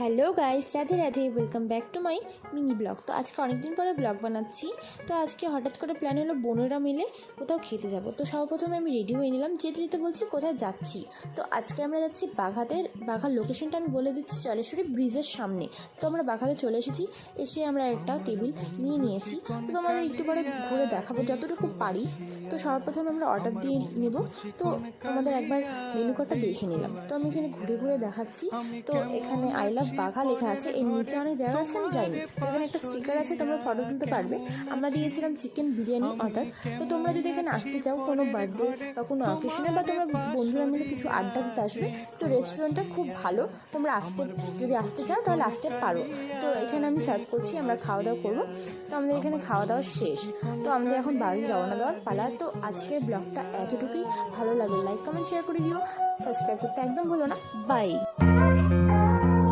Hello guys, Radhe Radhe, welcome back to my mini blog. তো আজকে অনেকদিন পরে ব্লগ বানাচ্ছি। তো আজকে হঠাৎ করে প্ল্যান হলো বোনেরা মিলে কোথাও খেতে যাব। তো সর্বপ্রথমে আমি রেডি হয়ে নিলাম, যেতে যেতে বলছি কোথায় যাচ্ছি। তো আজকে আমরা যাচ্ছি বাঘার লোকেশনটা আমি বলে দিচ্ছি, জলেশ্বরী ব্রিজের সামনে। তো আমরা বাঘাতে চলে এসেছি, এসে আমরা একটা টেবিল নিয়ে নিয়েছি। তো তোমাদের একটু পরে ঘুরে দেখাবো যতটুকু পারি। তো সর্বপ্রথমে আমরা অর্ডার দিয়ে নেব। তো তোমাদের একবার মেনু কার্ডটা দেখে নিলাম। তো আমি এখানে ঘুরে ঘুরে দেখাচ্ছি। তো এখানে আই লাভ বাঘা লেখা আছে, এর নিচে অনেক জায়গা আছে আমি যাইনি। এখানে একটা স্টিকার আছে, তোমরা ফটো তুলতে পারবে। আমরা দিয়েছিলাম চিকেন বিরিয়ানি অর্ডার। তো তোমরা যদি এখানে আসতে চাও কোনো বার্থডে বা কোনো অকেশনে, বা তোমরা বন্ধুরা মিলে কিছু আড্ডা দিতে আসবে, তো রেস্টুরেন্টটা খুব ভালো। তোমরা যদি আসতে চাও তাহলে আসতে পারো। তো এখানে আমি সার্ভ করছি, আমরা খাওয়া দাওয়া করবো। তো আমাদের এখানে খাওয়া দাওয়া শেষ। তো আমাদের এখন বাড়ি রওনা দেওয়ার পালা। তো আজকের ব্লগটা এতটুকুই। ভালো লাগে লাইক কমেন্ট শেয়ার করে দিও, সাবস্ক্রাইব করতে একদম ভুলো না। বাই।